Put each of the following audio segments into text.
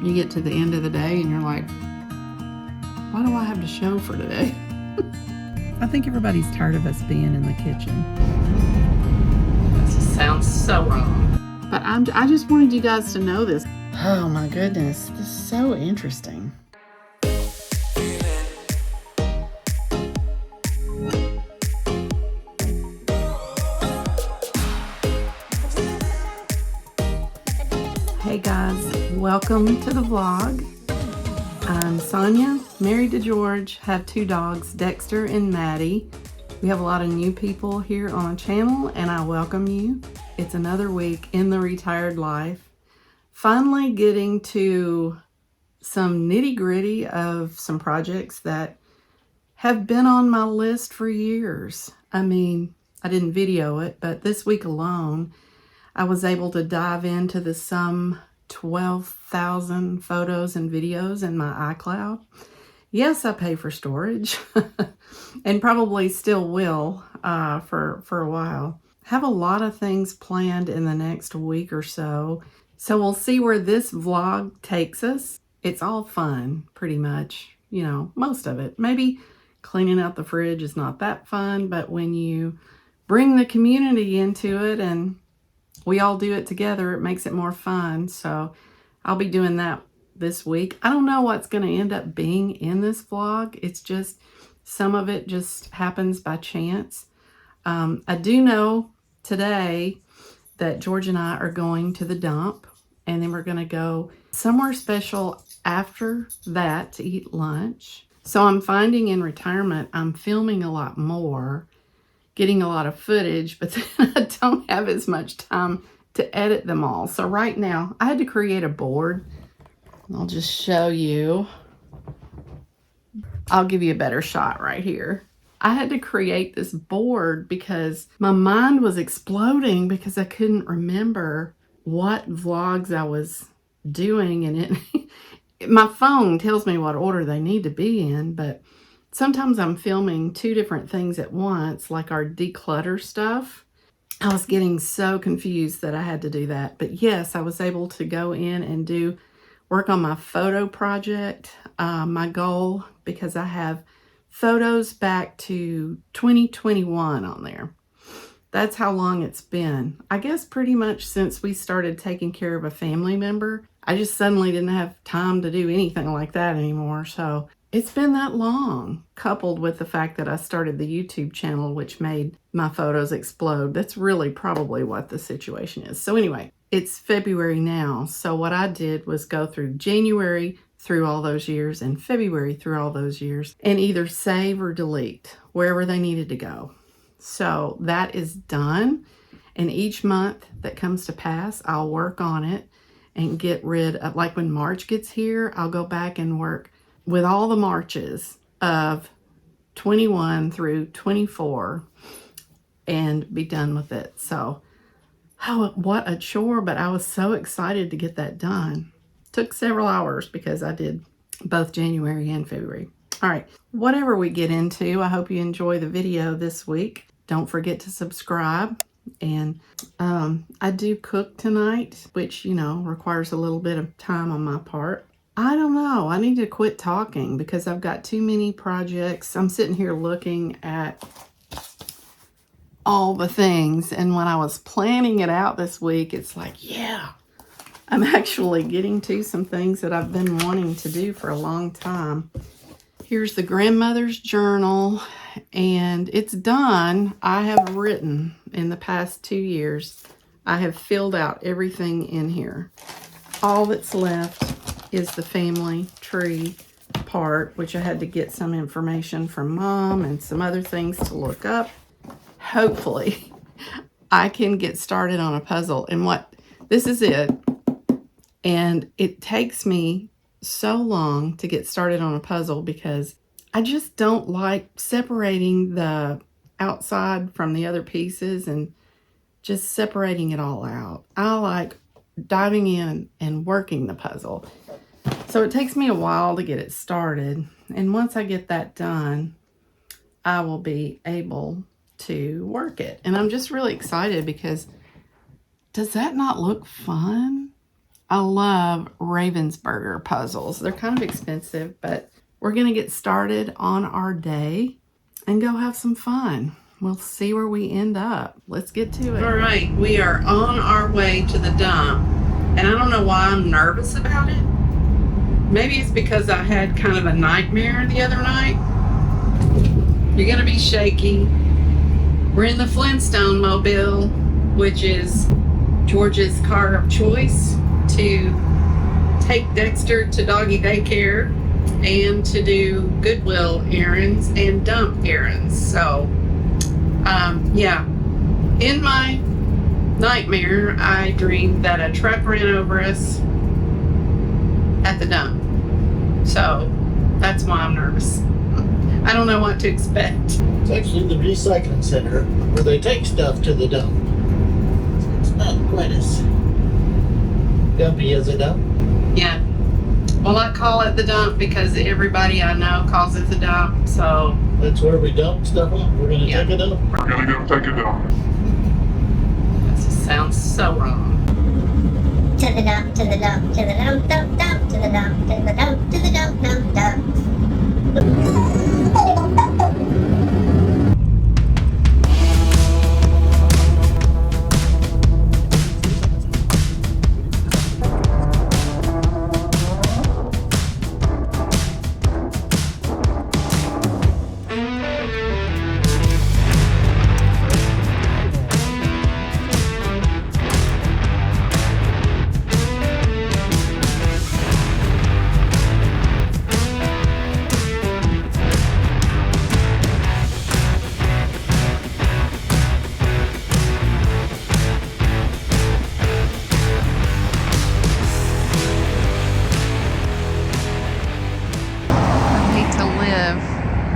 You get to the end of the day and you're like, what do I have to show for today? I think everybody's tired of us being in the kitchen. This sounds so wrong. But I just wanted you guys to know this. Oh my goodness, this is so interesting. Hey guys, welcome to the vlog. I'm Sonya, married to George, have 2 dogs, Dexter and Maddie. We have a lot of new people here on the channel and I welcome you. It's another week in the retired life. Finally getting to some nitty-gritty of some projects that have been on my list for years. I mean, I didn't video it, but this week alone, I was able to dive into some 12,000 photos and videos in my iCloud. Yes, I pay for storage and probably still will for a while. Have a lot of things planned in the next week or so. So we'll see where this vlog takes us. It's all fun, pretty much, you know, most of it. Maybe cleaning out the fridge is not that fun, but when you bring the community into it and we all do it together, it makes it more fun. So I'll be doing that this week. I don't know what's going to end up being in this vlog. It's just, some of it just happens by chance. I do know today that George and I are going to the dump, and then we're going to go somewhere special after that to eat lunch. So I'm finding in retirement, I'm filming a lot more, getting a lot of footage, but then I don't have as much time to edit them all. So right now, I had to create a board. I'll just show you. I'll give you a better shot right here. I had to create this board because my mind was exploding because I couldn't remember what vlogs I was doing. And my phone tells me what order they need to be in, but sometimes I'm filming 2 different things at once, like our declutter stuff. I was getting so confused that I had to do that. But yes, I was able to go in and work on my photo project. My goal, because I have photos back to 2021 on there. That's how long it's been. I guess pretty much since we started taking care of a family member. I just suddenly didn't have time to do anything like that anymore. So it's been that long, coupled with the fact that I started the YouTube channel, which made my photos explode. That's really probably what the situation is. So anyway, it's February now. So what I did was go through January through all those years and February through all those years and either save or delete wherever they needed to go. So that is done. And each month that comes to pass, I'll work on it and get rid of, like when March gets here, I'll go back and work with all the Marches of 21 through 24 and be done with it. So, oh, what a chore, but I was so excited to get that done. Took several hours because I did both January and February. All right, whatever we get into, I hope you enjoy the video this week. Don't forget to subscribe. And I do cook tonight, which, you know, requires a little bit of time on my part. I don't know. I need to quit talking because I've got too many projects. I'm sitting here looking at all the things. And when I was planning it out this week, it's like, yeah, I'm actually getting to some things that I've been wanting to do for a long time. Here's the grandmother's journal, and it's done. I have written in the past 2 years. I have filled out everything in here. All that's left is the family tree part, which I had to get some information from Mom and some other things to look up. Hopefully, I can get started on a puzzle. And this is it. And it takes me so long to get started on a puzzle because I just don't like separating the outside from the other pieces and just separating it all out. I like diving in and working the puzzle. So it takes me a while to get it started. And once I get that done, I will be able to work it. And I'm just really excited because does that not look fun? I love Ravensburger puzzles. They're kind of expensive, but we're going to get started on our day and go have some fun. We'll see where we end up. Let's get to it. All right, we are on our way to the dump. And I don't know why I'm nervous about it. Maybe it's because I had kind of a nightmare the other night. You're going to be shaky. We're in the Flintstone Mobile, which is George's car of choice to take Dexter to doggy daycare and to do Goodwill errands and dump errands. So, yeah. In my nightmare, I dreamed that a truck ran over us at the dump. So, that's why I'm nervous. I don't know what to expect. It's actually the recycling center where they take stuff to the dump. It's not quite as dumpy as a dump. Yeah. Well, I call it the dump because everybody I know calls it the dump, so... That's where we dump stuff off. We're going to take it up. We're gonna go take it down. This sounds so wrong. To the dump, to the dump, to the dump, dump, dump, to the dump, to the dump, to the dump, dump, dump.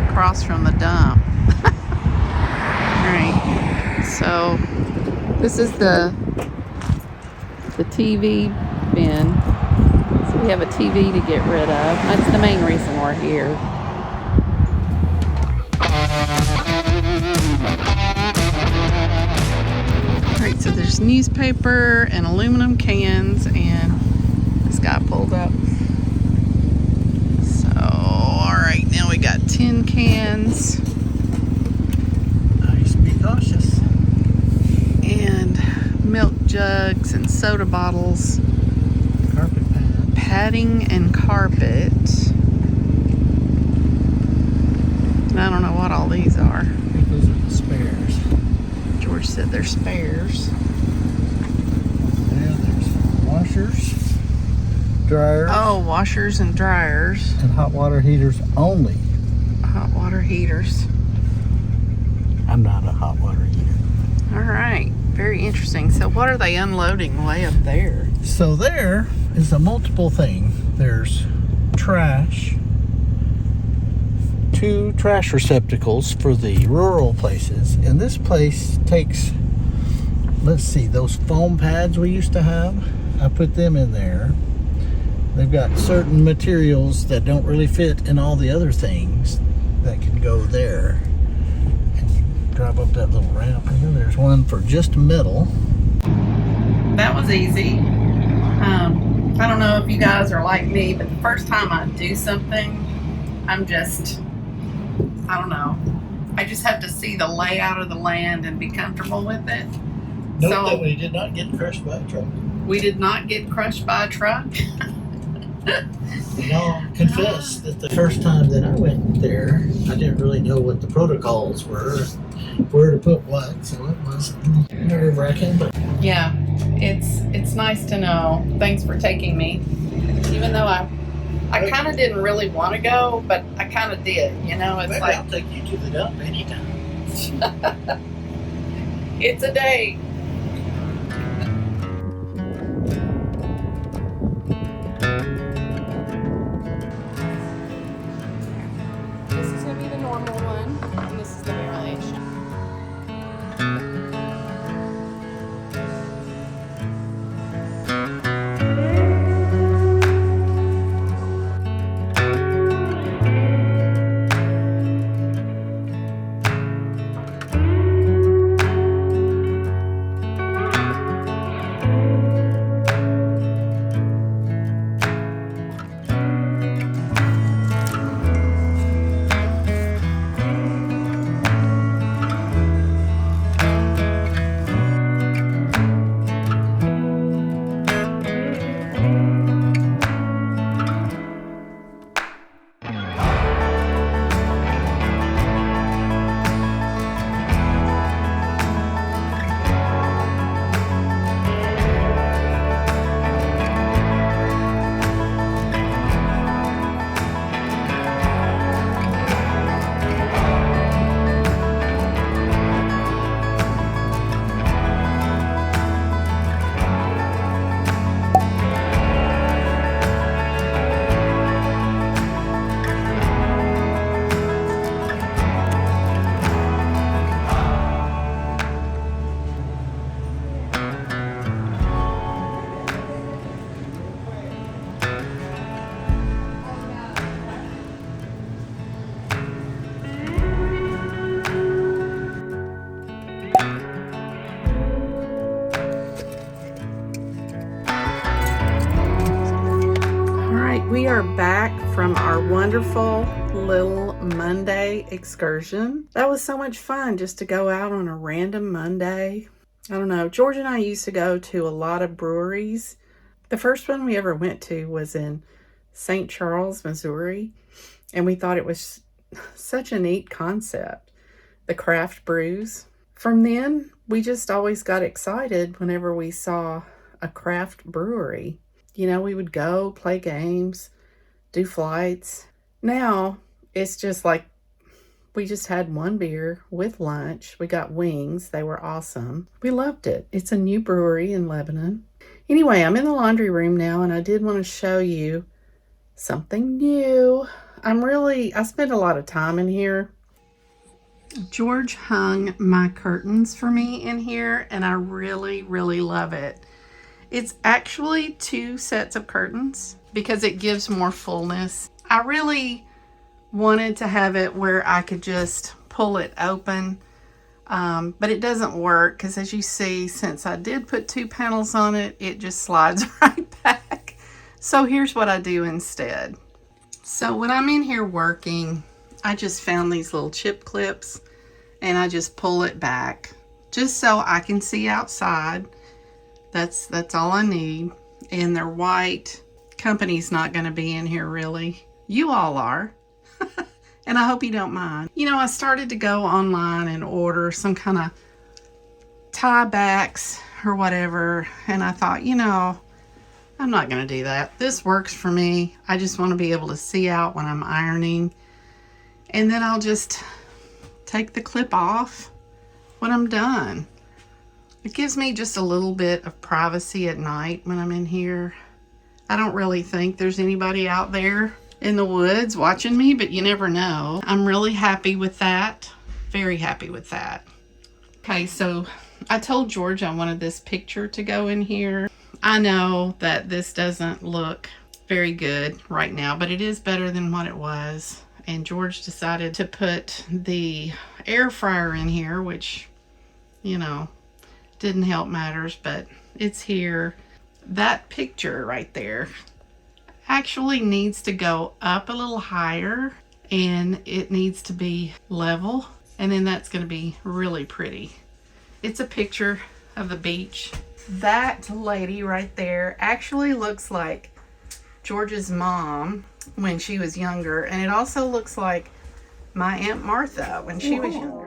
Across from the dump. Alright, so this is the TV bin. So we have a TV to get rid of. That's the main reason we're here. Alright, so there's newspaper and aluminum cans, and this guy pulled up. Alright, now we got tin cans. Nice, be cautious. And milk jugs and soda bottles. Carpet pad. Padding and carpet. I don't know what all these are. I think those are the spares. George said they're spares. Yeah, there's washers, dryers. Oh, washers and dryers. And hot water heaters only. Hot water heaters. I'm not a hot water heater. All right. Very interesting. So what are they unloading way up there? So there is a multiple thing. There's trash. 2 trash receptacles for the rural places. And this place takes, let's see, those foam pads we used to have. I put them in there. They've got certain materials that don't really fit in all the other things that can go there. And you drive up that little ramp here. There's one for just metal. That was easy. I don't know if you guys are like me, but the first time I do something, I'm just, I don't know. I just have to see the layout of the land and be comfortable with it. Note So- that we did not get crushed by a truck. We did not get crushed by a truck. And I'll confess that the first time that I went there, I didn't really know what the protocols were, where to put what, so it was nerve-wracking, but Yeah, it's nice to know. Thanks for taking me. Even though I kind of didn't really want to go, but I kind of did. You know, it's maybe like I'll take you to the dump anytime. it's a date. This is going to be the normal one, and this is the variation. right, we are back from our wonderful little Monday excursion. That was so much fun just to go out on a random Monday. I don't know, George and I used to go to a lot of breweries. The first one we ever went to was in St. Charles, Missouri, and we thought it was such a neat concept, the craft brews. From then, we just always got excited whenever we saw a craft brewery. You know, we would go play games, do flights. Now, it's just like we just had one beer with lunch. We got wings. They were awesome. We loved it. It's a new brewery in Lebanon. Anyway, I'm in the laundry room now, and I did want to show you something new. I spent a lot of time in here. George hung my curtains for me in here, and I really, really love it. It's actually 2 sets of curtains because it gives more fullness. I really wanted to have it where I could just pull it open, but it doesn't work because, as you see, since I did put 2 panels on it, it just slides right back. So here's what I do instead. So when I'm in here working, I just found these little chip clips and I just pull it back just so I can see outside. That's all I need. And they're white. Company's not going to be in here really. You all are. And I hope you don't mind. You know, I started to go online and order some kind of tie backs or whatever. And I thought, you know, I'm not going to do that. This works for me. I just want to be able to see out when I'm ironing. And then I'll just take the clip off when I'm done. It gives me just a little bit of privacy at night when I'm in here. I don't really think there's anybody out there in the woods watching me, but you never know. I'm really happy with that. Very happy with that. Okay, so I told George I wanted this picture to go in here. I know that this doesn't look very good right now, but it is better than what it was. And George decided to put the air fryer in here, which, you know, didn't help matters, but it's here. That picture right there actually needs to go up a little higher, and it needs to be level, and then that's going to be really pretty. It's a picture of the beach. That lady right there actually looks like George's mom when she was younger, and it also looks like my Aunt Martha when she was younger.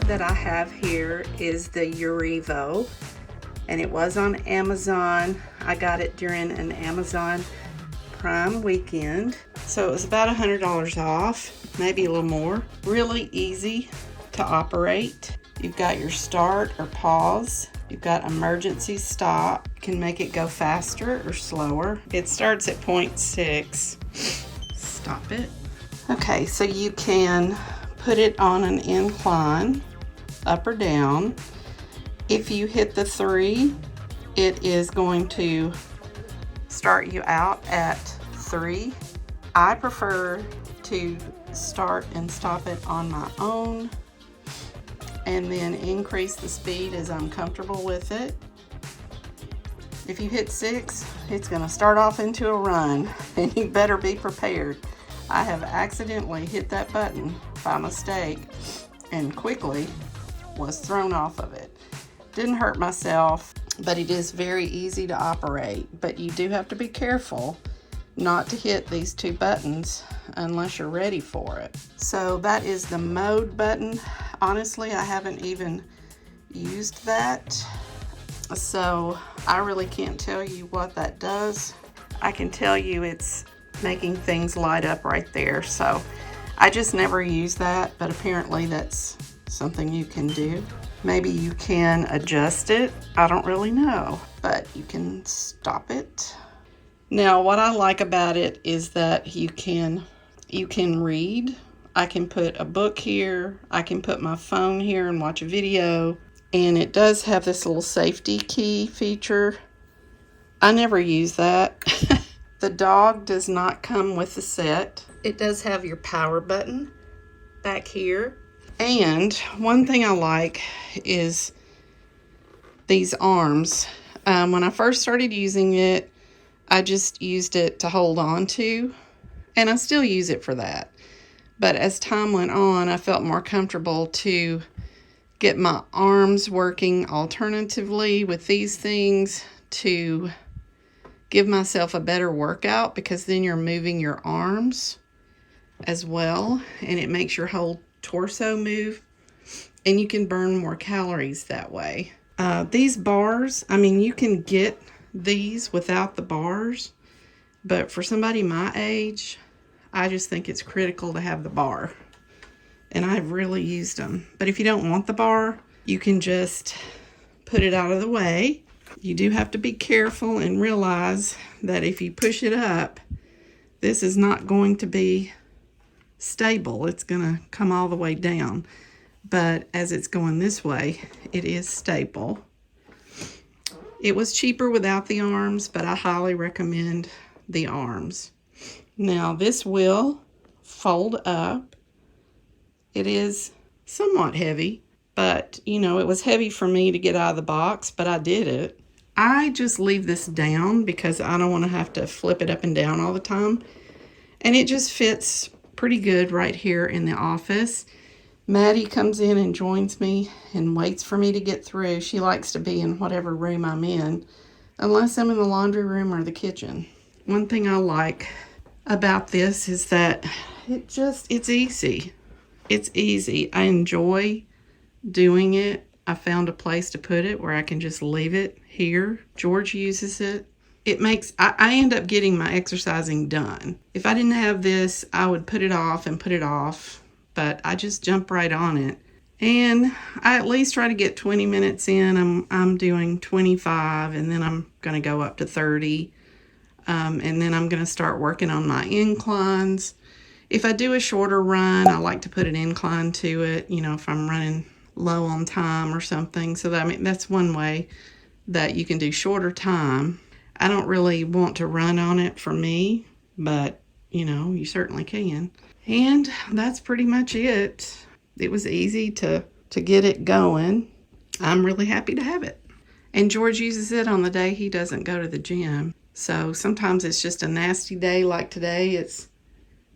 That I have here is the UREVO, and it was on Amazon. I got it during an Amazon Prime weekend, so it was about $100 off, maybe a little more. Really easy to operate. You've got your start or pause. You've got emergency stop. You can make it go faster or slower. It starts at 0.6. Stop it. Okay, so you can put it on an incline, up or down. If you hit the 3, it is going to start you out at 3. I prefer to start and stop it on my own and then increase the speed as I'm comfortable with it. If you hit 6, it's going to start off into a run, and you better be prepared. I have accidentally hit that button by mistake, and quickly was thrown off of it. Didn't hurt myself, but it is very easy to operate. But you do have to be careful not to hit these two buttons unless you're ready for it. So that is the mode button. Honestly, I haven't even used that, so I really can't tell you what that does. I can tell you it's making things light up right there. So I just never use that, but apparently that's something you can do. Maybe you can adjust it. I don't really know, but you can stop it. Now, what I like about it is that you can read. I can put a book here. I can put my phone here and watch a video. And it does have this little safety key feature. I never use that. The dog does not come with the set. It does have your power button back here. And one thing I like is these arms. When I first started using it, I just used it to hold on to, and I still use it for that. But as time went on, I felt more comfortable to get my arms working alternatively with these things to give myself a better workout, because then you're moving your arms as well, and it makes your whole torso move, and you can burn more calories that way. These bars, I mean, you can get these without the bars, but for somebody my age, I just think it's critical to have the bar, and I've really used them. But if you don't want the bar, you can just put it out of the way. You do have to be careful and realize that if you push it up, this is not going to be stable. It's going to come all the way down, but as it's going this way, it is stable. It was cheaper without the arms, but I highly recommend the arms. Now, this will fold up. It is somewhat heavy, but you know, it was heavy for me to get out of the box, but I did it. I just leave this down because I don't want to have to flip it up and down all the time. And it just fits pretty good right here in the office. Maddie comes in and joins me and waits for me to get through. She likes to be in whatever room I'm in, unless I'm in the laundry room or the kitchen. One thing I like about this is that it's easy. It's easy. I enjoy doing it. I found a place to put it where I can just leave it here. George uses it. It makes, I end up getting my exercising done. If I didn't have this, I would put it off and put it off, but I just jump right on it. And I at least try to get 20 minutes in. I'm doing 25, and then I'm going to go up to 30. And then I'm going to start working on my inclines. If I do a shorter run, I like to put an incline to it, you know, if I'm running low on time or something. So that, I mean, that's one way that you can do shorter time. I don't really want to run on it for me, but you know, you certainly can. And that's pretty much it. It was easy to get it going. I'm really happy to have it. And George uses it on the day he doesn't go to the gym. So sometimes it's just a nasty day like today.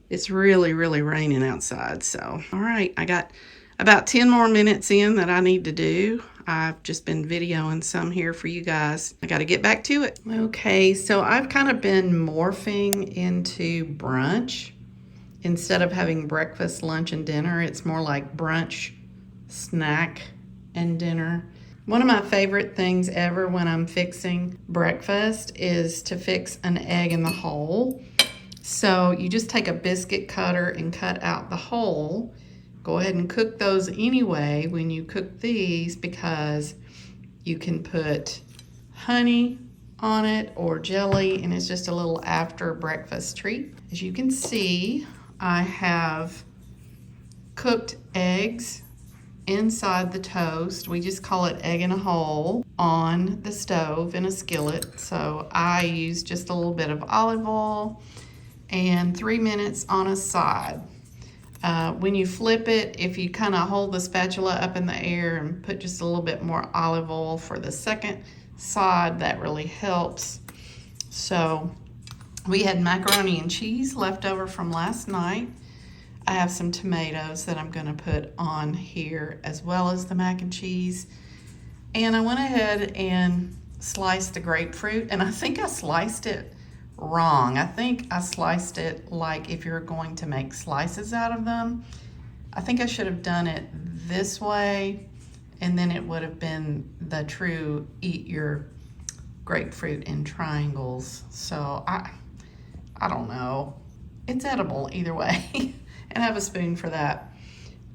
It's really, really raining outside. So, all right, I got about 10 more minutes in that I need to do. I've just been videoing some here for you guys. I got to get back to it. Okay, so I've kind of been morphing into brunch. Instead of having breakfast, lunch, and dinner, it's more like brunch, snack, and dinner. One of my favorite things ever when I'm fixing breakfast is to fix an egg in the hole. So you just take a biscuit cutter and cut out the hole. Go ahead and cook those anyway when you cook these, because you can put honey on it or jelly, and it's just a little after breakfast treat. As you can see, I have cooked eggs inside the toast. We just call it egg in a hole on the stove in a skillet. So I use just a little bit of olive oil and 3 minutes on a side. When you flip it, if you kind of hold the spatula up in the air and put just a little bit more olive oil for the second side, that really helps. So we had macaroni and cheese left over from last night. I have some tomatoes that I'm gonna put on here as well as the mac and cheese. And I went ahead and sliced the grapefruit, and I think I sliced it wrong. I think I sliced it like if you're going to make slices out of them. I think I should have done it this way, and then it would have been the true eat your grapefruit in triangles. So I don't know. It's edible either way. And I have a spoon for that.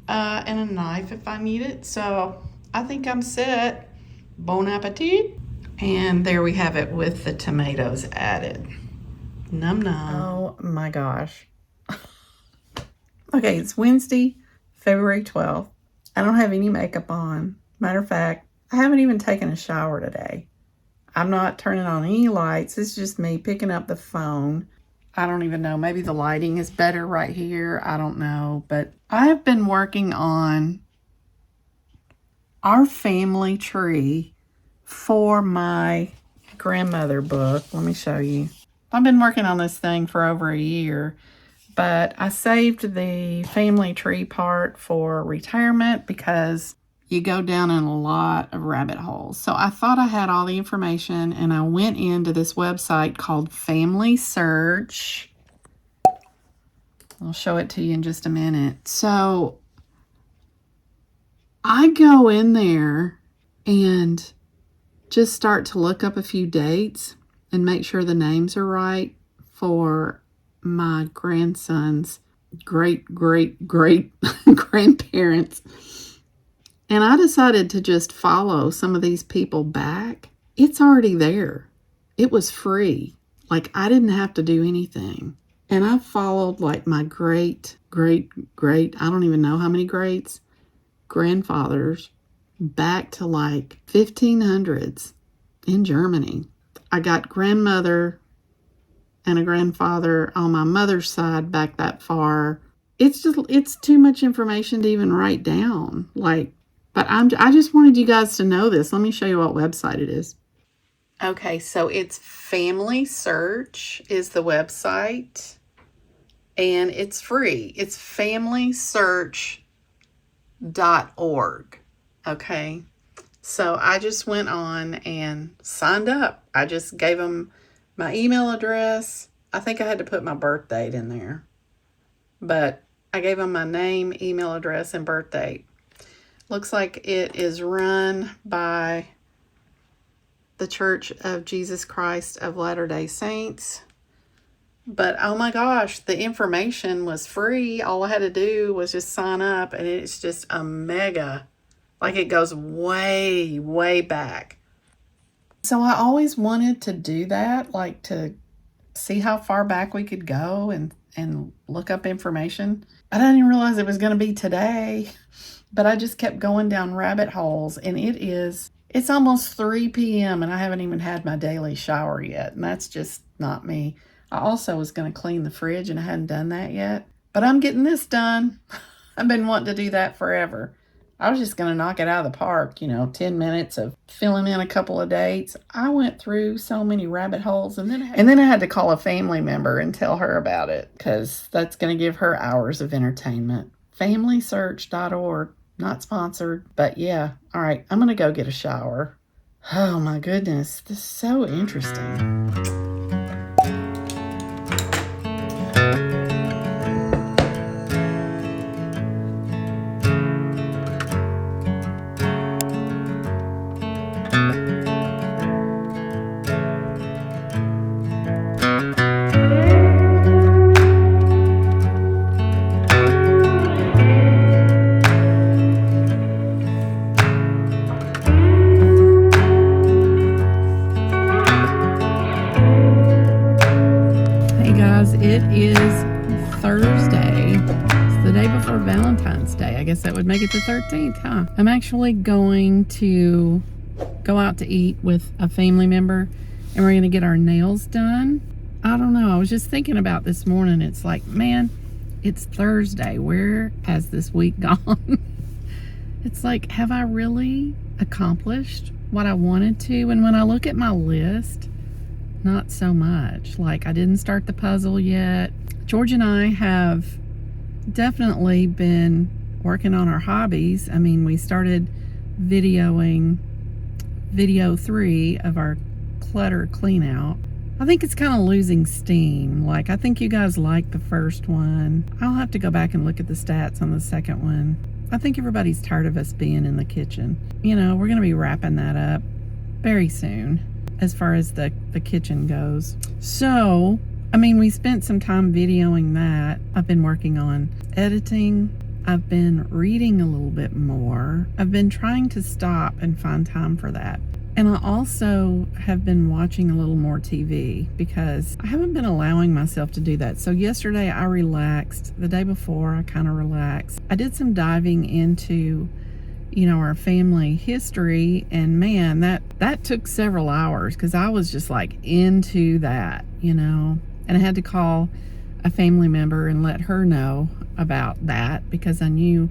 And a knife if I need it. So I think I'm set. Bon appetit. And there we have it with the tomatoes added. Num num. Oh my gosh. Okay, it's Wednesday, February 12th. I don't have any makeup on. Matter of fact, I haven't even taken a shower today. I'm not turning on any lights. It's just me picking up the phone. I don't even know. Maybe the lighting is better right here. I don't know. But I have been working on our family tree for my grandmother book. Let me show you. I've been working on this thing for over a year, but I saved the family tree part for retirement because you go down in a lot of rabbit holes. So I thought I had all the information, and I went into this website called Family Search. I'll show it to you in just a minute. So I go in there and just start to look up a few dates and make sure the names are right for my grandson's great grandparents. And I decided to just follow some of these people back. It's already there. It was free. Like, I didn't have to do anything. And I followed like my great, I don't even know how many greats, grandfathers back to like 1500s in Germany. I got grandmother and a grandfather on my mother's side back that far. It's too much information to even write down. But I just wanted you guys to know this. Let me show you what website it is. Okay, so it's Family Search is the website, and it's free. It's familysearch.org. Okay, so I just went on and signed up. I just gave them my email address. I think I had to put my birth date in there, but I gave them my name, email address, and birth date. Looks like it is run by the Church of Jesus Christ of Latter-day Saints. But oh my gosh, the information was free. All I had to do was just sign up, and it's just a mega, like it goes way, way back. So I always wanted to do that, like to see how far back we could go and look up information. I didn't realize it was going to be today. But I just kept going down rabbit holes, and it's almost 3 p.m. and I haven't even had my daily shower yet, and that's just not me. I also was going to clean the fridge, and I hadn't done that yet, but I'm getting this done. I've been wanting to do that forever. I was just going to knock it out of the park, 10 minutes of filling in a couple of dates. I went through so many rabbit holes, and then I had to call a family member and tell her about it, because that's going to give her hours of entertainment. FamilySearch.org. Not sponsored, but yeah. All right, I'm going to go get a shower. Oh my goodness, this is so interesting. It is Thursday. It's the day before Valentine's Day. I guess that would make it the 13th, huh? I'm actually going to go out to eat with a family member, and we're going to get our nails done. I don't know. I was just thinking about this morning. It's like, man, it's Thursday. Where has this week gone? It's like, have I really accomplished what I wanted to? And when I look at my list, not so much. Like, I didn't start the puzzle yet. George and I have definitely been working on our hobbies. I mean, we started videoing video 3 of our clutter clean out. I think it's kind of losing steam. Like, I think you guys liked the first one. I'll have to go back and look at the stats on the second one. I think everybody's tired of us being in the kitchen. You know, we're going to be wrapping that up very soon as far as the kitchen goes. So, I mean, we spent some time videoing that. I've been working on editing. I've been reading a little bit more. I've been trying to stop and find time for that. And I also have been watching a little more TV because I haven't been allowing myself to do that. So yesterday I relaxed. The day before I kind of relaxed. I did some diving into, you know, our family history, and man, that took several hours because I was just like into that, you know. And I had to call a family member and let her know about that because I knew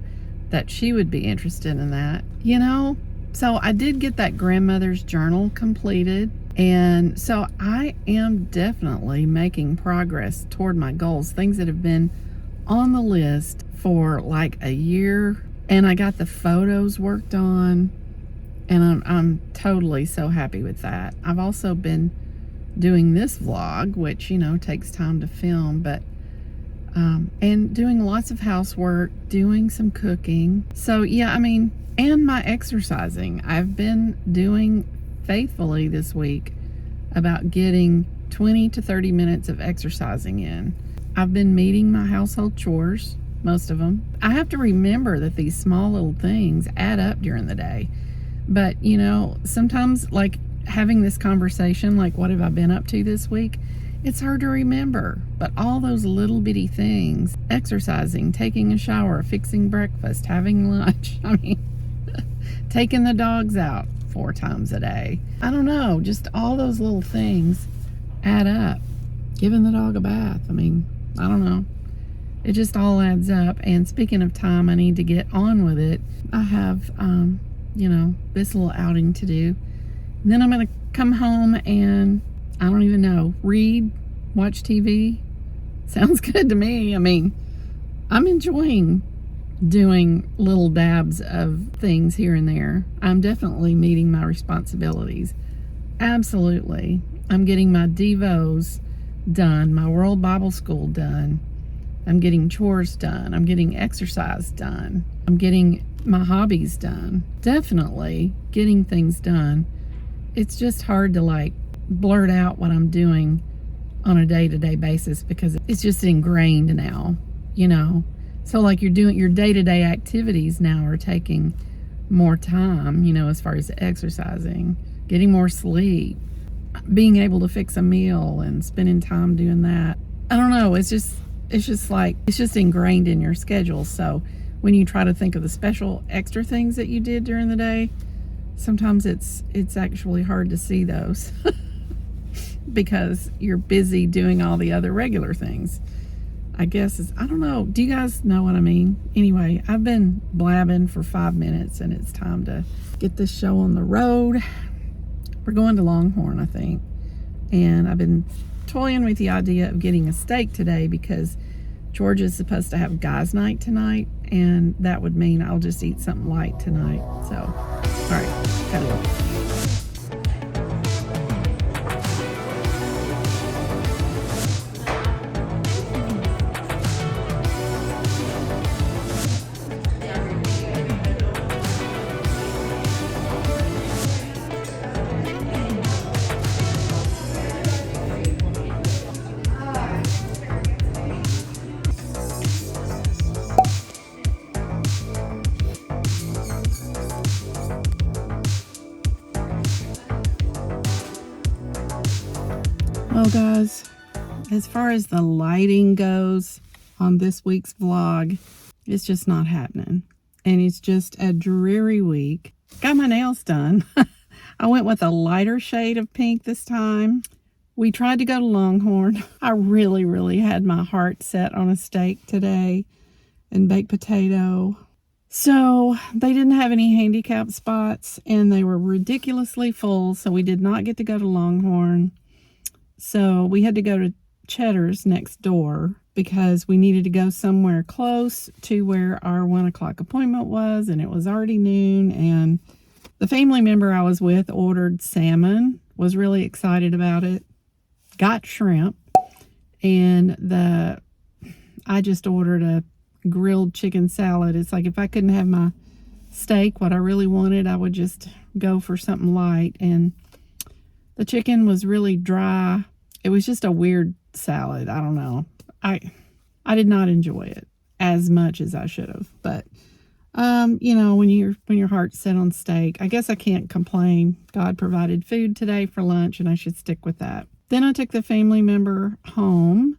that she would be interested in that, you know. So I did get that grandmother's journal completed, and so I am definitely making progress toward my goals, things that have been on the list for like a year. And I got the photos worked on, and I'm totally so happy with that. I've also been doing this vlog, which, you know, takes time to film, but and doing lots of housework, doing some cooking. So yeah, I mean, and my exercising. I've been doing faithfully this week about getting 20 to 30 minutes of exercising in. I've been meeting my household chores, most of them. I have to remember that these small little things add up during the day. But, you know, sometimes, like having this conversation, like what have I been up to this week? It's hard to remember. But all those little bitty things, exercising, taking a shower, fixing breakfast, having lunch, I mean, taking the dogs out 4 times a day. I don't know, just all those little things add up. Giving the dog a bath, I mean, I don't know. It just all adds up. And speaking of time, I need to get on with it. I have, you know, this little outing to do. And then I'm going to come home and, I don't even know, read, watch TV. Sounds good to me. I mean, I'm enjoying doing little dabs of things here and there. I'm definitely meeting my responsibilities. Absolutely. I'm getting my devos done, my World Bible School done. I'm getting chores done. I'm getting exercise done. I'm getting my hobbies done. Definitely getting things done. It's just hard to like blurt out what I'm doing on a day-to-day basis because it's just ingrained now, you know. So like you're doing your day-to-day activities now are taking more time, you know, as far as exercising, getting more sleep, being able to fix a meal and spending time doing that. I don't know, it's just ingrained in your schedule. So when you try to think of the special extra things that you did during the day, sometimes it's actually hard to see those because you're busy doing all the other regular things. I guess I don't know. Do you guys know what I mean? Anyway, I've been blabbing for 5 minutes and it's time to get this show on the road. We're going to Longhorn, I think. And I've been toying with the idea of getting a steak today because George is supposed to have guys' night tonight, and that would mean I'll just eat something light tonight. So, all right, gotta go. Well, guys, as far as the lighting goes on this week's vlog, it's just not happening. And it's just a dreary week. Got my nails done. I went with a lighter shade of pink this time. We tried to go to Longhorn. I really, really had my heart set on a steak today and baked potato. So they didn't have any handicap spots and they were ridiculously full. So we did not get to go to Longhorn. So we had to go to Cheddar's next door. because we needed to go somewhere close to where our 1 o'clock appointment was, and it was already noon. And the family member I was with ordered salmon, was really excited about it, got shrimp, and I just ordered a grilled chicken salad. It's like if I couldn't have my steak, what I really wanted, I would just go for something light. And the chicken was really dry. It was just a weird salad. I don't know. I did not enjoy it as much as I should have. But you know, when your heart's set on steak, I guess I can't complain. God provided food today for lunch, and I should stick with that. Then I took the family member home,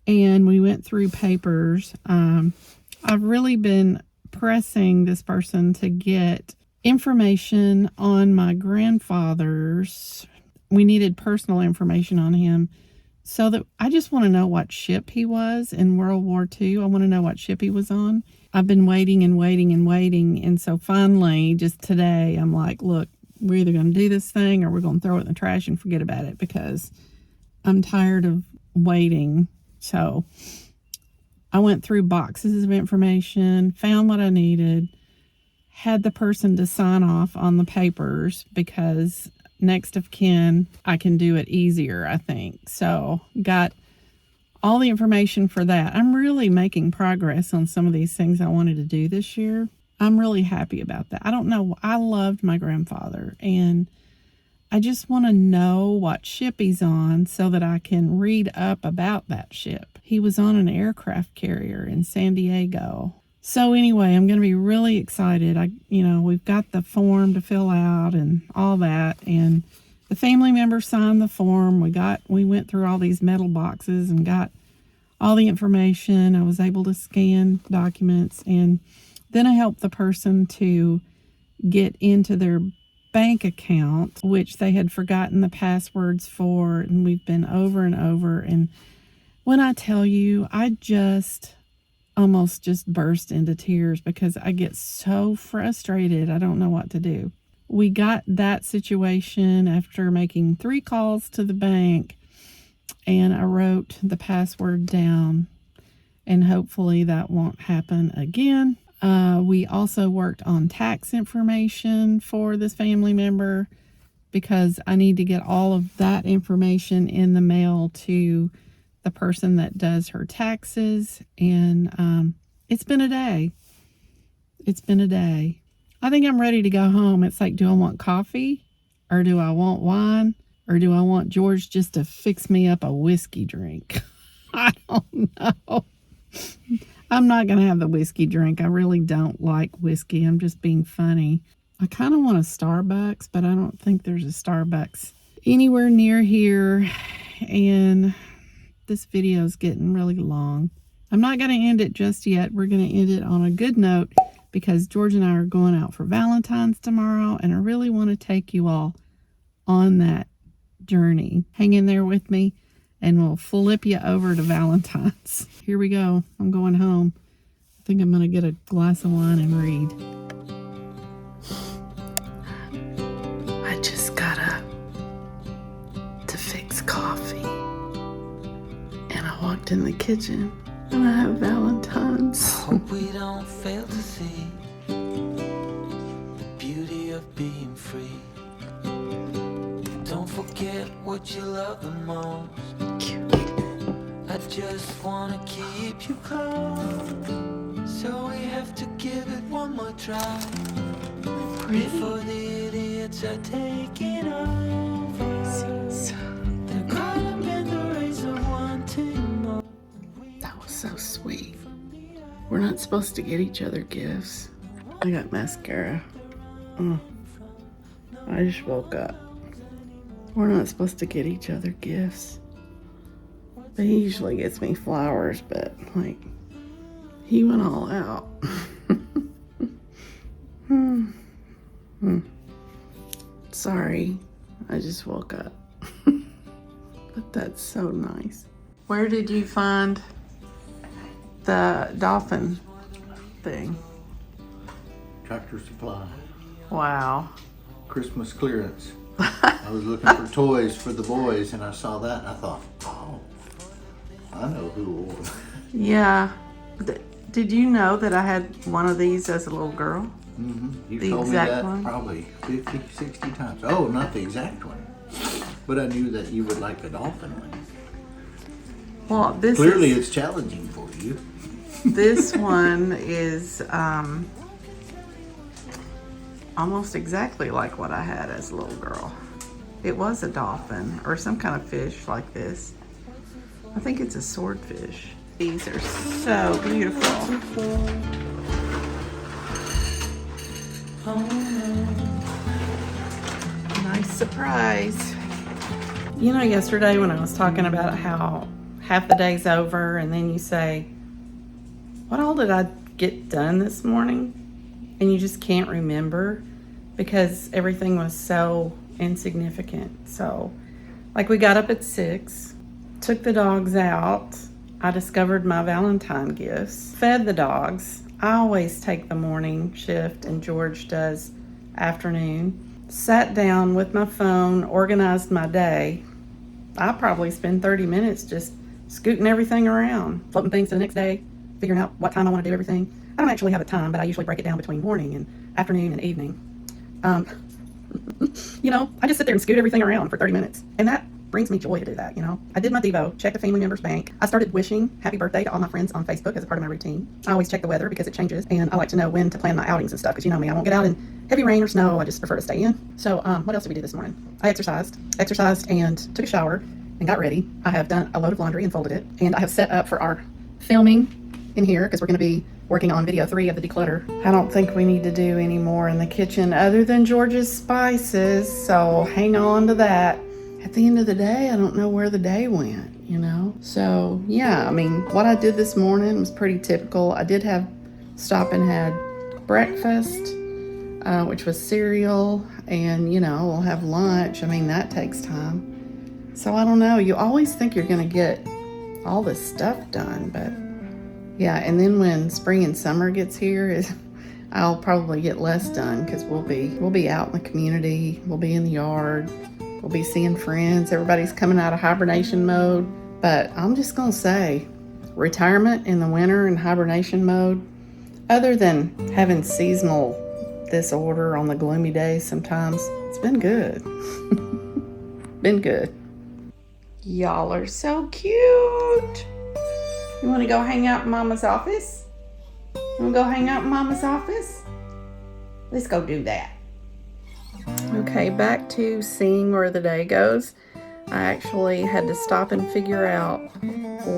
and we went through papers. I've really been pressing this person to get information on my grandfather's. We needed personal information on him, so that I just want to know what ship he was in World War II. I want to know what ship he was on. I've been waiting and waiting and waiting, and so finally, just today, I'm like, look, we're either going to do this thing or we're going to throw it in the trash and forget about it, because I'm tired of waiting. So I went through boxes of information, found what I needed, had the person to sign off on the papers, because next of kin, I can do it easier, I think. So got all the information for that. I'm really making progress on some of these things I wanted to do this year. I'm really happy about that. I don't know. I loved my grandfather, and I just want to know what ship he's on so that I can read up about that ship. He was on an aircraft carrier in San Diego. So anyway, I'm going to be really excited. We've got the form to fill out and all that, and the family member signed the form. We went through all these metal boxes and got all the information. I was able to scan documents, and then I helped the person to get into their bank account, which they had forgotten the passwords for, and we've been over and over. And when I tell you, I almost just burst into tears because I get so frustrated. I don't know what to do. We got that situation after making 3 calls to the bank, and I wrote the password down, and hopefully that won't happen again. We also worked on tax information for this family member, because I need to get all of that information in the mail to the person that does her taxes. And it's been a day. I think I'm ready to go home. It's like, do I want coffee, or do I want wine, or do I want George just to fix me up a whiskey drink? I don't know. I'm not going to have the whiskey drink. I really don't like whiskey. I'm just being funny. I kind of want a Starbucks, but I don't think there's a Starbucks anywhere near here. And this video is getting really long. I'm not going to end it just yet. We're going to end it on a good note, because George and I are going out for Valentine's tomorrow, and I really want to take you all on that journey. Hang in there with me, and we'll flip you over to Valentine's. Here we go. I'm going home. I think I'm going to get a glass of wine and read. I just got up to fix coffee, and I walked in the kitchen, and I have Valentine's. Hope we don't fail to see the beauty of being free. Don't forget what you love the most. Cute. I just wanna keep you close, so we have to give it one more try. Before the idiots are taking over, they're caught up in the race of wanting more. That was so sweet. We're not supposed to get each other gifts. I got mascara. I just woke up. We're not supposed to get each other gifts. But he usually gets me flowers, but like, he went all out. Sorry, I just woke up. But that's so nice. Where did you find the dolphin thing? Tractor Supply. Wow. Christmas clearance. I was looking for toys for the boys, and I saw that, and I thought, oh, I know who will Yeah. Did you know that I had one of these as a little girl? You The told me exact that one? probably 50, 60 times. Oh, not the exact one. But I knew that you would like the dolphin one. Well, Clearly it's challenging for you. this one is almost exactly like what I had as a little girl. It was a dolphin or some kind of fish like this. I think it's a swordfish. These are so beautiful. Nice surprise. You know, yesterday when I was talking about how half the day's over and then you say, what all did I get done this morning? And you just can't remember because everything was so insignificant. So, like, we got up at 6, took the dogs out. I discovered my Valentine gifts, fed the dogs. I always take the morning shift and George does afternoon. Sat down with my phone, organized my day. I probably spend 30 minutes just scooting everything around, flipping things to the next day, figuring out what time I want to do everything. I don't actually have a time, but I usually break it down between morning and afternoon and evening. You know, I just sit there and scoot everything around for 30 minutes. And that brings me joy to do that, you know. I did my Devo, checked a family member's bank. I started wishing happy birthday to all my friends on Facebook as a part of my routine. I always check the weather because it changes, and I like to know when to plan my outings and stuff, because you know me, I won't get out in heavy rain or snow. I just prefer to stay in. So what else did we do this morning? I exercised and took a shower and got ready. I have done a load of laundry and folded it, and I have set up for our filming in here because we're going to be working on video 3 of the declutter. I don't think we need to do any more in the kitchen other than George's spices, so hang on to that. At the end of the day, I don't know where the day went, you know? So yeah, I mean, what I did this morning was pretty typical. I did stop and had breakfast, which was cereal, and you know, we'll have lunch. I mean, that takes time. So I don't know, you always think you're gonna get all this stuff done, but yeah, and then when spring and summer gets here, I'll probably get less done because we'll be out in the community, we'll be in the yard, we'll be seeing friends. Everybody's coming out of hibernation mode. But I'm just gonna say, retirement in the winter and hibernation mode, other than having seasonal disorder on the gloomy days sometimes, it's been good. Been good. Y'all are so cute. You want to go hang out in Mama's office? You want to go hang out in Mama's office? Let's go do that. Okay, back to seeing where the day goes. I actually had to stop and figure out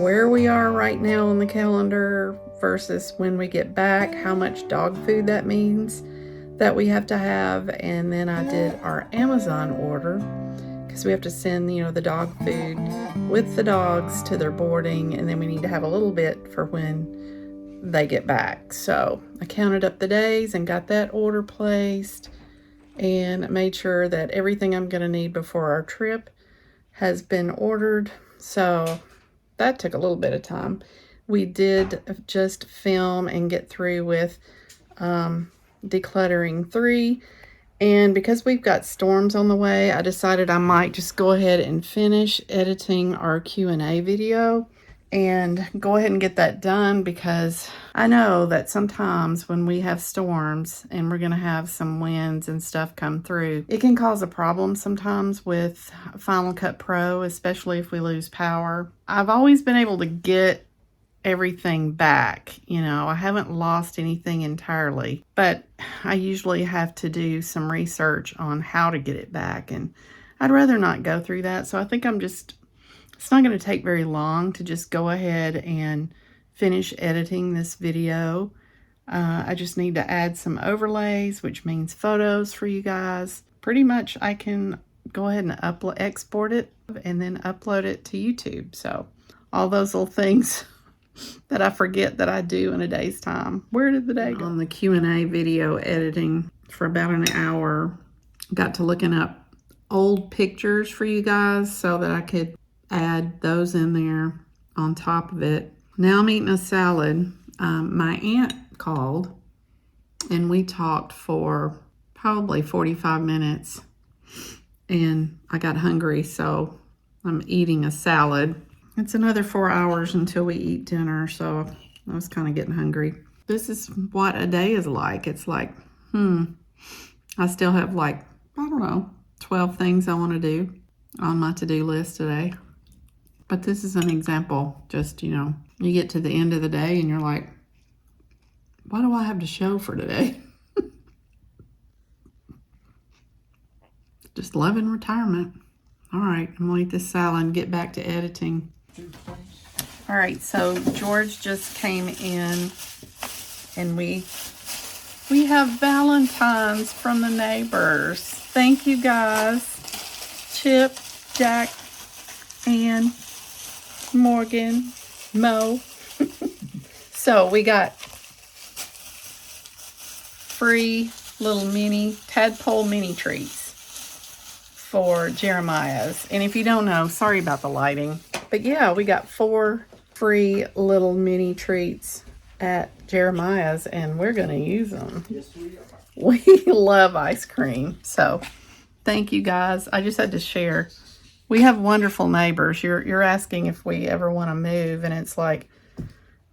where we are right now on the calendar versus when we get back, how much dog food that means that we have to have. And then I did our Amazon order because we have to send, you know, the dog food with the dogs to their boarding, and then we need to have a little bit for when they get back. So I counted up the days and got that order placed and made sure that everything I'm going to need before our trip has been ordered. So that took a little bit of time. We did just film and get through with decluttering 3. And because we've got storms on the way, I decided I might just go ahead and finish editing our Q&A video and go ahead and get that done, because I know that sometimes when we have storms and we're going to have some winds and stuff come through, it can cause a problem sometimes with Final Cut Pro, especially if we lose power. I've always been able to get everything back, you know. I haven't lost anything entirely, but I usually have to do some research on how to get it back, and I'd rather not go through that. So I think it's not going to take very long to just go ahead and finish editing this video. I just need to add some overlays, which means photos for you guys. Pretty much I can go ahead and export it and then upload it to YouTube. So all those little things that I forget that I do in a day's time. Where did the day go? On the Q&A video editing for about an hour, got to looking up old pictures for you guys so that I could add those in there on top of it. Now I'm eating a salad. My aunt called and we talked for probably 45 minutes and I got hungry, so I'm eating a salad. It's another 4 hours until we eat dinner, so I was kind of getting hungry. This is what a day is like. It's like, I still have like, I don't know, 12 things I want to do on my to-do list today. But this is an example. Just, you know, you get to the end of the day and you're like, what do I have to show for today? Just loving retirement. All right, I'm gonna eat this salad and get back to editing. All right, so George just came in and we have Valentines from the neighbors. Thank you guys. Chip, Jack, Ann, Morgan, Mo. So we got free little mini tadpole mini treats for Jeremiah's. And if you don't know, sorry about the lighting, but yeah, we got 4 free little mini treats at Jeremiah's and we're gonna use them. Yes, we are. We love ice cream. So thank you guys. I just had to share. We have wonderful neighbors. You're asking if we ever want to move, and it's like,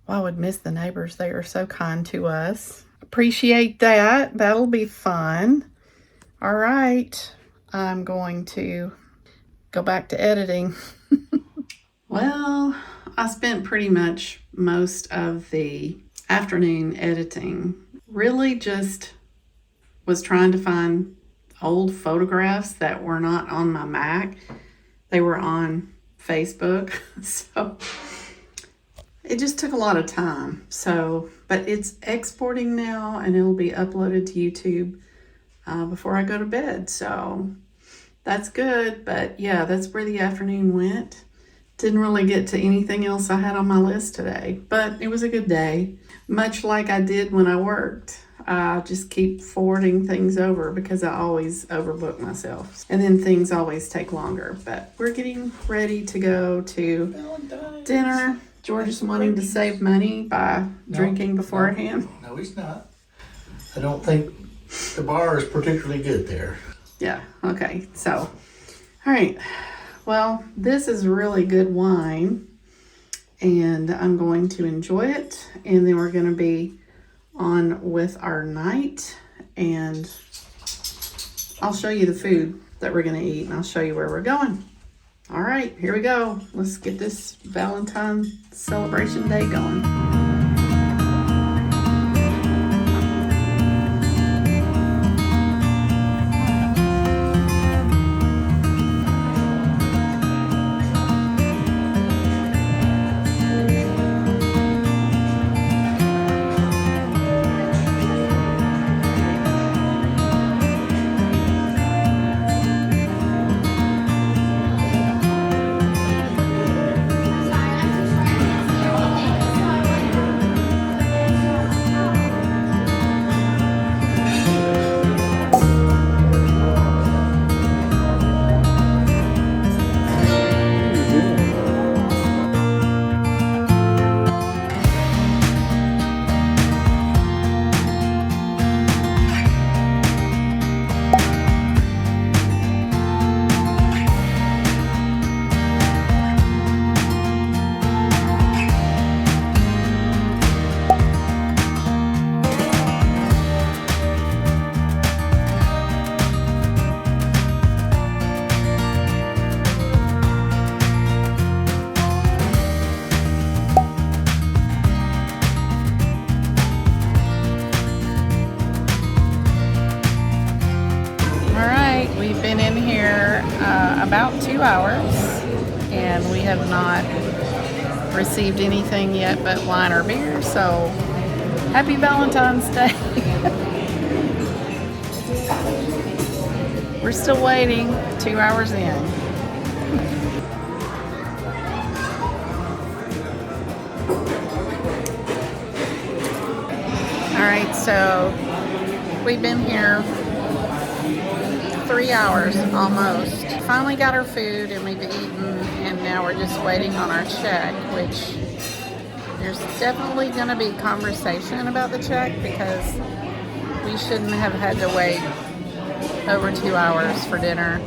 well, I would miss the neighbors. They are so kind to us. Appreciate that. That'll be fun. All right. I'm going to go back to editing. Well, I spent pretty much most of the afternoon editing. Really just was trying to find old photographs that were not on my Mac. They were on Facebook. So it just took a lot of time. So, but it's exporting now and it'll be uploaded to YouTube before I go to bed. So that's good. But yeah, that's where the afternoon went. Didn't really get to anything else I had on my list today, but it was a good day. Much like I did when I worked. I just keep forwarding things over because I always overbook myself. And then things always take longer. But we're getting ready to go to dinner. George is wanting to save money by drinking beforehand. No, he's not. I don't think the bar is particularly good there. Yeah, okay. So, all right. Well, this is really good wine. And I'm going to enjoy it. And then we're going to be on with our night, and I'll show you the food that we're going to eat and I'll show you where we're going. All right, here we go. Let's get this Valentine celebration day going. About 2 hours, and we have not received anything yet but wine or beer, so happy Valentine's Day. We're still waiting, 2 hours in. All right, so we've been here 3 hours almost. Finally got our food and we've eaten, and now we're just waiting on our check, which there's definitely going to be conversation about the check because we shouldn't have had to wait over 2 hours for dinner.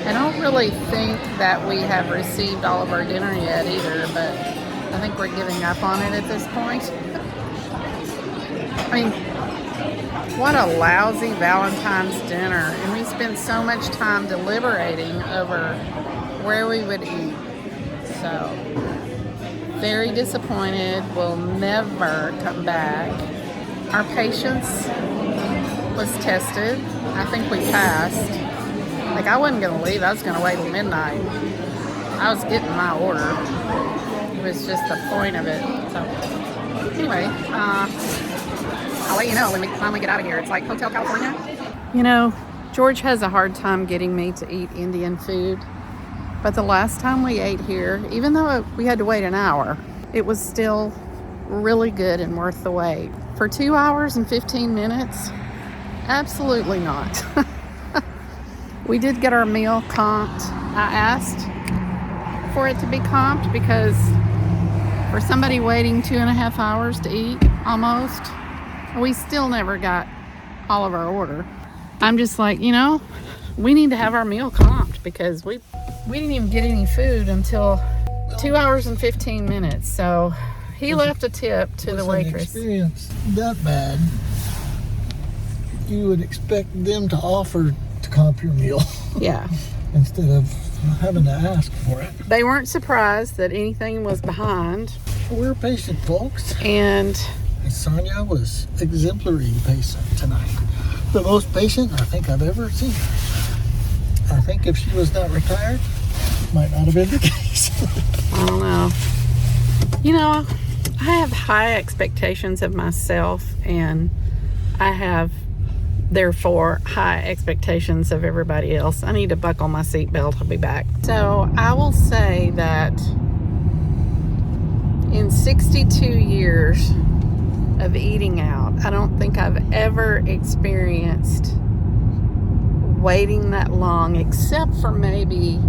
I don't really think that we have received all of our dinner yet either, but I think we're giving up on it at this point. I mean, what a lousy Valentine's dinner. And we spent so much time deliberating over where we would eat. So, very disappointed. We'll never come back. Our patience was tested. I think we passed. Like, I wasn't going to leave. I was going to wait till midnight. I was getting my order. It was just the point of it. So, anyway, I'll let you know when we finally get out of here. It's like Hotel California. You know, George has a hard time getting me to eat Indian food. But the last time we ate here, even though we had to wait an hour, it was still really good and worth the wait. For 2 hours and 15 minutes, absolutely not. We did get our meal comped. I asked for it to be comped because for somebody waiting 2.5 hours to eat, almost, we still never got all of our order. I'm just like, you know, we need to have our meal comped because we didn't even get any food until 2 hours and 15 minutes. So he left a tip to the waitress. An experience that bad, you would expect them to offer to comp your meal. Yeah. Instead of having to ask for it. They weren't surprised that anything was behind. We're patient folks. And Sonya was exemplary patient tonight. The most patient I think I've ever seen her. I think if she was not retired, might not have been the case. I don't know. You know, I have high expectations of myself, and I have, therefore, high expectations of everybody else. I need to buckle my seatbelt. I'll be back. So I will say that in 62 years of eating out, I don't think I've ever experienced waiting that long, except for maybe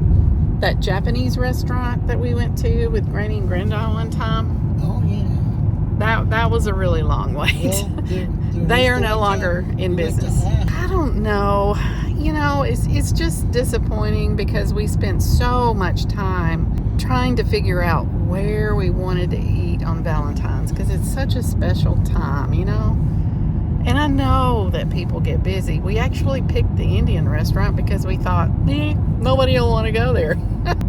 that Japanese restaurant that we went to with Granny and Grandma one time. Oh, yeah. That was a really long wait. Well, they are no longer in business. I don't know. You know, it's just disappointing because we spent so much time trying to figure out where we wanted to eat on Valentine's because it's such a special time, you know? And I know that people get busy. We actually picked the Indian restaurant because we thought, nobody will want to go there.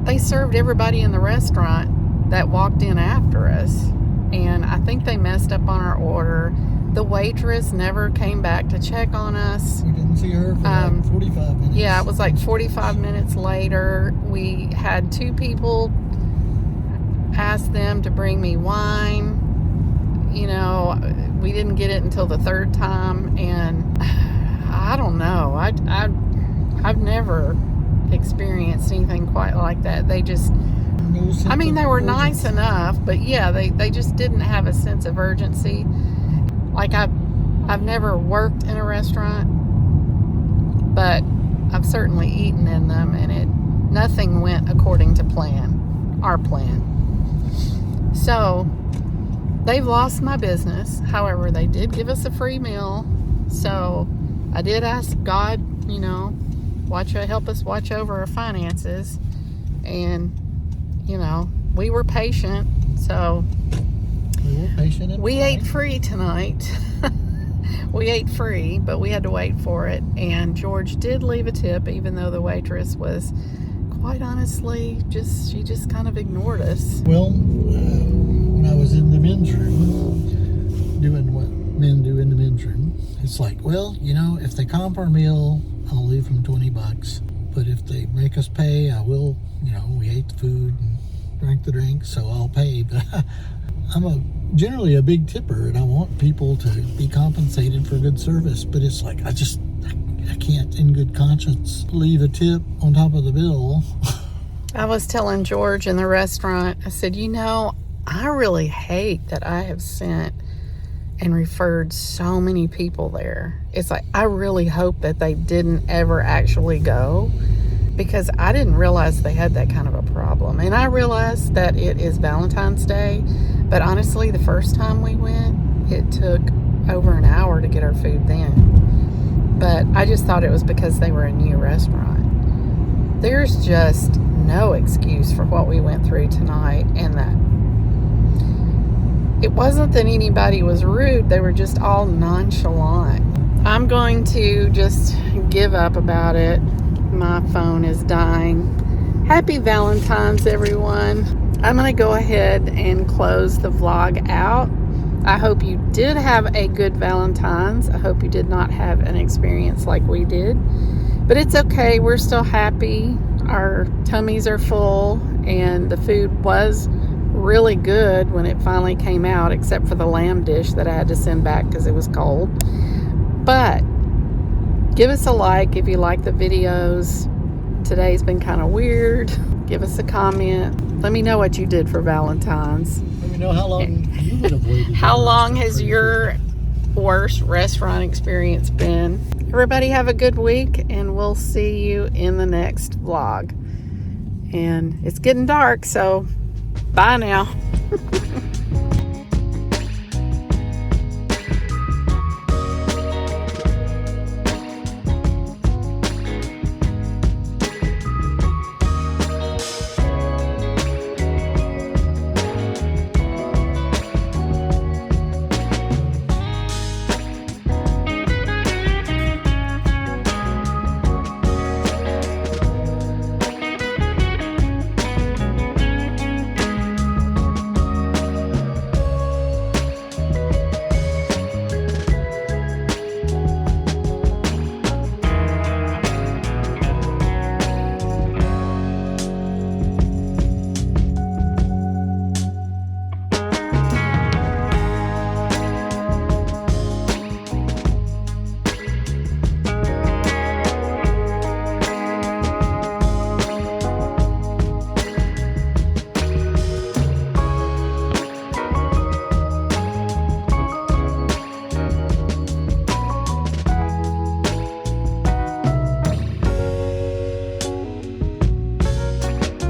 They served everybody in the restaurant that walked in after us. And I think they messed up on our order. The waitress never came back to check on us. We didn't see her for like 45 minutes. Yeah, it was like 45 minutes later. We had 2 people ask them to bring me wine. You know, we didn't get it until the 3rd time, and I don't know. I've never experienced anything quite like that. They just, I mean, they were nice enough, but yeah, they just didn't have a sense of urgency. Like I've never worked in a restaurant, but I've certainly eaten in them, and nothing went according to plan, our plan. So they've lost my business. However, they did give us a free meal. So I did ask God, you know, help us watch over our finances. And, you know, we were patient. So we ate free tonight. We ate free, but we had to wait for it. And George did leave a tip, even though the waitress was, quite honestly, she just kind of ignored us. Well, when I was in the men's room, doing what men do in the men's room, it's like, well, you know, if they comp our meal, I'll leave them $20. But if they make us pay, I will, you know, we ate the food and drank the drink, so I'll pay. But I'm generally a big tipper, and I want people to be compensated for good service. But it's like, I can't in good conscience leave a tip on top of the bill. I was telling George in the restaurant, I said, you know, I really hate that I have sent and referred so many people there. It's like, I really hope that they didn't ever actually go, because I didn't realize they had that kind of a problem. And I realized that it is Valentine's Day, but honestly, the first time we went, it took over an hour to get our food then. But I just thought it was because they were a new restaurant. There's just no excuse for what we went through tonight, and that it wasn't that anybody was rude, they were just all nonchalant. I'm going to just give up about it. My phone is dying. Happy Valentine's, everyone. I'm going to go ahead and close the vlog out. I hope you did have a good Valentine's. I hope you did not have an experience like we did. But it's okay. We're still happy. Our tummies are full, and the food was really good when it finally came out, except for the lamb dish that I had to send back because it was cold. But give us a like if you like the videos. Today's been kind of weird. Give us a comment. Let me know what you did for Valentine's. Let me know how long you would have waited. How long has your worst restaurant experience been? Everybody have a good week, and we'll see you in the next vlog. And it's getting dark, so bye now.